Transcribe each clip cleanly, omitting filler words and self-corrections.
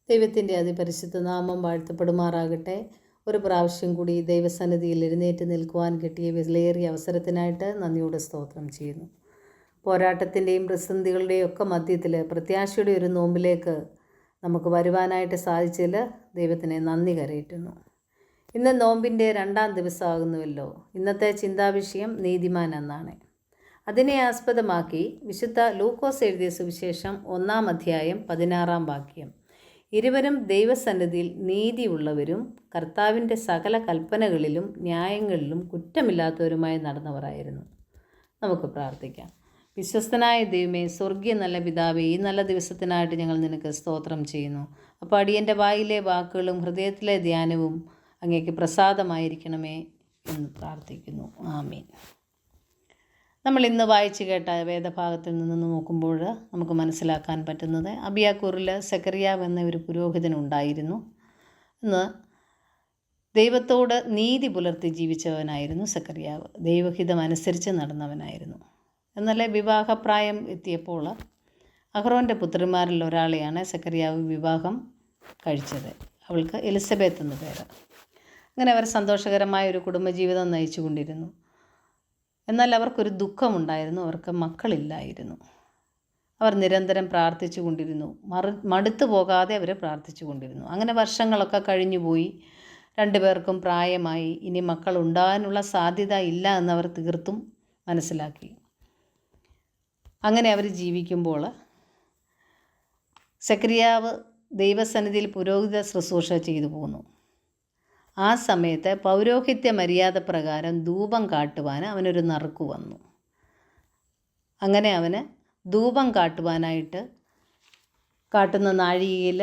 ദൈവത്തിൻ്റെ അതിപരിശുദ്ധ നാമം വാഴ്ത്തപ്പെടുമാറാകട്ടെ. ഒരു പ്രാവശ്യം കൂടി ദൈവസന്നിധിയിൽ എഴുന്നേറ്റ് നിൽക്കുവാൻ കിട്ടിയ വിലയേറിയ അവസരത്തിനായിട്ട് നന്ദിയോടെ സ്തോത്രം ചെയ്യുന്നു. പോരാട്ടത്തിൻ്റെയും പ്രതിസന്ധികളുടെയും ഒക്കെ മധ്യത്തിൽ പ്രത്യാശയുടെ ഒരു നോമ്പിലേക്ക് നമുക്ക് വരുവാനായിട്ട് സാധിച്ചതിൽ ദൈവത്തിനെ നന്ദി കരയറ്റുന്നു. ഇന്ന് നോമ്പിൻ്റെ 2-ാം ദിവസമാകുന്നുവല്ലോ. ഇന്നത്തെ ചിന്താവിഷയം നീതിമാൻ എന്നാണ്. അതിനെ ആസ്പദമാക്കി വിശുദ്ധ ലൂക്കോസ് എഴുതിയ സുവിശേഷം 1-ാം അധ്യായം 16-ാം വാക്യം. ഇരുവരും ദൈവസന്നിധിയിൽ നീതിയുള്ളവരും കർത്താവിൻ്റെ സകല കൽപ്പനകളിലും ന്യായങ്ങളിലും കുറ്റമില്ലാത്തവരുമായി നടന്നവരായിരുന്നു. നമുക്ക് പ്രാർത്ഥിക്കാം. വിശ്വസ്തനായ ദൈവമേ, സ്വർഗീയ നല്ല പിതാവേ, ഈ നല്ല ദിവസത്തിനായിട്ട് ഞങ്ങൾ നിനക്ക് സ്തോത്രം ചെയ്യുന്നു. അപ്പോൾ അടിയൻ്റെ വായിലെ വാക്കുകളും ഹൃദയത്തിലെ ധ്യാനവും അങ്ങേക്ക് പ്രസാദമായിരിക്കണമേ എന്ന് പ്രാർത്ഥിക്കുന്നു. ആമീൻ. നമ്മൾ ഇന്ന് വായിച്ചു കേട്ട വേദഭാഗത്തിൽ നിന്ന് നോക്കുമ്പോൾ നമുക്ക് മനസ്സിലാക്കാൻ പറ്റുന്നത് അബിയാക്കൂറിൽ സെക്കറിയാവ് എന്ന ഒരു പുരോഹിതനുണ്ടായിരുന്നു. ഇന്ന് ദൈവത്തോട് നീതി പുലർത്തി ജീവിച്ചവനായിരുന്നു സെക്കറിയാവ്. ദൈവഹിതം അനുസരിച്ച് നടന്നവനായിരുന്നു. എന്നാൽ വിവാഹപ്രായം എത്തിയപ്പോൾ അഹ്റോൻ്റെ പുത്രിമാരിൽ ഒരാളെയാണ് സെക്കറിയാവ് വിവാഹം കഴിച്ചത്. അവൾക്ക് എലിസബത്ത് എന്ന പേര്. അങ്ങനെ അവർ സന്തോഷകരമായ ഒരു കുടുംബജീവിതം നയിച്ചു കൊണ്ടിരുന്നു. എന്നാൽ അവർക്കൊരു ദുഃഖമുണ്ടായിരുന്നു. അവർക്ക് മക്കളില്ലായിരുന്നു. അവർ നിരന്തരം പ്രാർത്ഥിച്ചു കൊണ്ടിരുന്നു. മടുത്തു പോകാതെ അവർ പ്രാർത്ഥിച്ചു കൊണ്ടിരുന്നു. അങ്ങനെ വർഷങ്ങളൊക്കെ കഴിഞ്ഞുപോയി. രണ്ടുപേർക്കും പ്രായമായി. ഇനി മക്കൾ ഉണ്ടാകാനുള്ള സാധ്യത ഇല്ല എന്നവർ തീർത്തും മനസ്സിലാക്കി. അങ്ങനെ അവർ ജീവിക്കുമ്പോൾ സെക്കറിയാവ് ദൈവസന്നിധിയിൽ പുരോഹിത ശുശ്രൂഷ ചെയ്തു പോന്നു. ആ സമയത്ത് പൗരോഹിത്യ മര്യാദ പ്രകാരം ധൂപം കാട്ടുവാൻ അവനൊരു നറുക്ക് വന്നു. അങ്ങനെ അവന് ധൂപം കാട്ടുവാനായിട്ട് കാട്ടുന്ന നാഴികയിൽ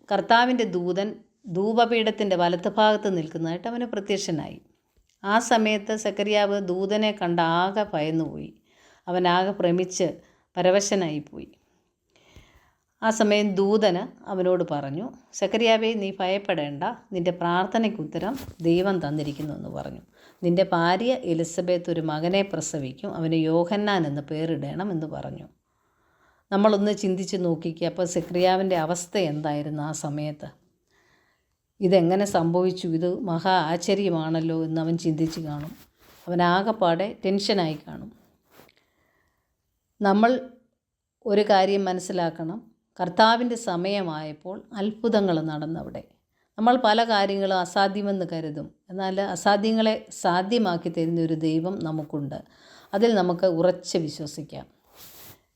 കർത്താവിൻ്റെ ദൂതൻ ധൂപപീഠത്തിൻ്റെ വലത്ത് ഭാഗത്ത് നിൽക്കുന്നതായിട്ട് അവന് പ്രത്യക്ഷനായി. ആ സമയത്ത് സെക്കറിയാവ് ദൂതനെ കണ്ട് ആകെ ഭയന്നുപോയി. അവനാകെ ഭ്രമിച്ച് പരവശനായിപ്പോയി. ആ സമയം ദൂതന് അവനോട് പറഞ്ഞു, സെക്കറിയാവേ, നീ ഭയപ്പെടേണ്ട, നിൻ്റെ പ്രാർത്ഥനയ്ക്ക് ഉത്തരം ദൈവം തന്നിരിക്കുന്നു എന്ന് പറഞ്ഞു. നിൻ്റെ ഭാര്യ എലിസബത്ത് ഒരു മകനെ പ്രസവിക്കും, അവന് യോഹന്നാൻ എന്ന് പേരിടണം എന്ന് പറഞ്ഞു. നമ്മളൊന്ന് ചിന്തിച്ച് നോക്കിക്കുക. അപ്പോൾ സെക്കറിയാവിൻ്റെ അവസ്ഥ എന്തായിരുന്നു ആ സമയത്ത്? ഇതെങ്ങനെ സംഭവിച്ചു? ഇത് മഹാ ആശ്ചര്യമാണല്ലോ എന്ന് അവൻ ചിന്തിച്ച് കാണും. അവനാകെപ്പാടെ ടെൻഷനായി കാണും. നമ്മൾ ഒരു കാര്യം മനസ്സിലാക്കണം. കർത്താവിൻ്റെ സമയമായപ്പോൾ അത്ഭുതങ്ങൾ നടന്നവിടെ. നമ്മൾ പല കാര്യങ്ങളും അസാധ്യമെന്ന് കരുതും. എന്നാൽ അസാധ്യങ്ങളെ സാധ്യമാക്കി തരുന്ന ഒരു ദൈവം നമുക്കുണ്ട്. അതിൽ നമുക്ക് ഉറച്ച് വിശ്വസിക്കാം.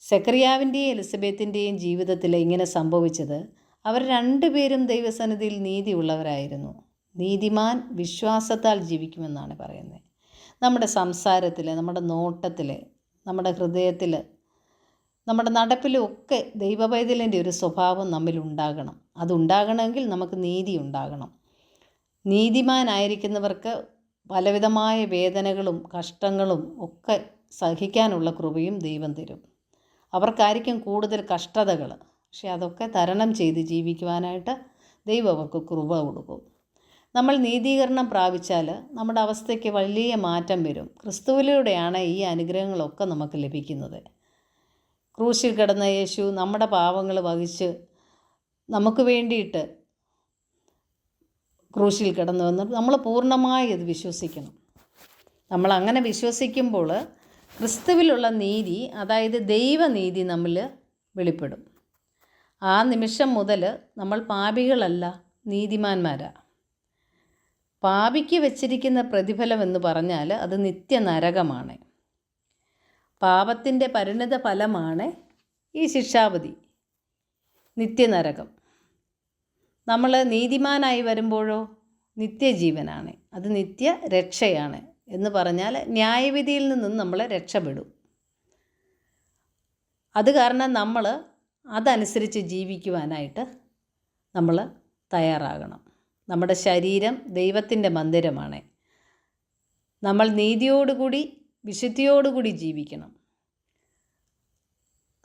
സെക്കറിയാവിൻ്റെയും എലിസബത്തിൻ്റെയും ജീവിതത്തിൽ ഇങ്ങനെ സംഭവിച്ചത്, അവർ രണ്ടുപേരും ദൈവസന്നിധിയിൽ നീതിയുള്ളവരായിരുന്നു. നീതിമാൻ വിശ്വാസത്താൽ ജീവിക്കുമെന്നാണ് പറയുന്നത്. നമ്മുടെ സംസാരത്തിൽ, നമ്മുടെ നോട്ടത്തിൽ, നമ്മുടെ ഹൃദയത്തിൽ, നമ്മുടെ നടപ്പിലും ഒക്കെ ദൈവപൈതലിൻ്റെ ഒരു സ്വഭാവം നമ്മിലുണ്ടാകണം. അതുണ്ടാകണമെങ്കിൽ നമുക്ക് നീതി ഉണ്ടാകണം. നീതിമാനായിരിക്കുന്നവർക്ക് പലവിധമായ വേദനകളും കഷ്ടങ്ങളും ഒക്കെ സഹിക്കാനുള്ള കൃപയും ദൈവം തരും. അവർക്കായിരിക്കും കൂടുതൽ കഷ്ടതകൾ. പക്ഷെ അതൊക്കെ തരണം ചെയ്ത് ജീവിക്കുവാനായിട്ട് ദൈവം അവർക്ക് കൃപ കൊടുക്കും. നമ്മൾ നീതീകരണം പ്രാപിച്ചാൽ നമ്മുടെ അവസ്ഥയ്ക്ക് വലിയ മാറ്റം വരും. ക്രിസ്തുവിലൂടെയാണ് ഈ അനുഗ്രഹങ്ങളൊക്കെ നമുക്ക് ലഭിക്കുന്നത്. ക്രൂശിൽ കിടന്ന യേശു നമ്മുടെ പാവങ്ങൾ വഹിച്ച് നമുക്ക് വേണ്ടിയിട്ട് ക്രൂശിൽ കിടന്നുവെന്ന് നമ്മൾ പൂർണ്ണമായി അത് വിശ്വസിക്കണം. നമ്മൾ അങ്ങനെ വിശ്വസിക്കുമ്പോൾ ക്രിസ്തുവിലുള്ള നീതി, അതായത് ദൈവനീതി നമ്മിൽ വെളിപ്പെടും. ആ നിമിഷം മുതൽ നമ്മൾ പാപികളല്ല, നീതിമാന്മാരാണ്. പാപിക്ക് വച്ചിരിക്കുന്ന പ്രതിഫലം എന്ന് പറഞ്ഞാൽ അത് നിത്യനരകമാണ്. പാപത്തിൻ്റെ പരിണിത ഫലമാണ് ഈ ശിക്ഷാവിധി, നിത്യനരകം. നമ്മൾ നീതിമാനായി വരുമ്പോഴോ നിത്യജീവനാണ്. അത് നിത്യ രക്ഷയാണ്. എന്ന് പറഞ്ഞാൽ ന്യായവിധിയിൽ നിന്നും നമ്മൾ രക്ഷപ്പെടും. അത് കാരണം നമ്മൾ അതനുസരിച്ച് ജീവിക്കുവാനായിട്ട് നമ്മൾ തയ്യാറാകണം. നമ്മുടെ ശരീരം ദൈവത്തിൻ്റെ മന്ദിരമാണ്. നമ്മൾ നീതിയോടുകൂടി വിശുദ്ധിയോടുകൂടി ജീവിക്കണം.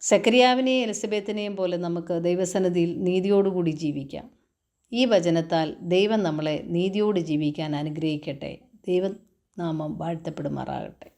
സെക്കറിയാവിനെയും എലിസബത്തിനെയും പോലെ നമുക്ക് ദൈവസന്നിധിയിൽ നീതിയോടുകൂടി ജീവിക്കാം. ഈ വചനത്താൽ ദൈവം നമ്മളെ നീതിയോട് ജീവിക്കാൻ അനുഗ്രഹിക്കട്ടെ. ദൈവനാമം വാഴ്ത്തപ്പെടുമാറാകട്ടെ.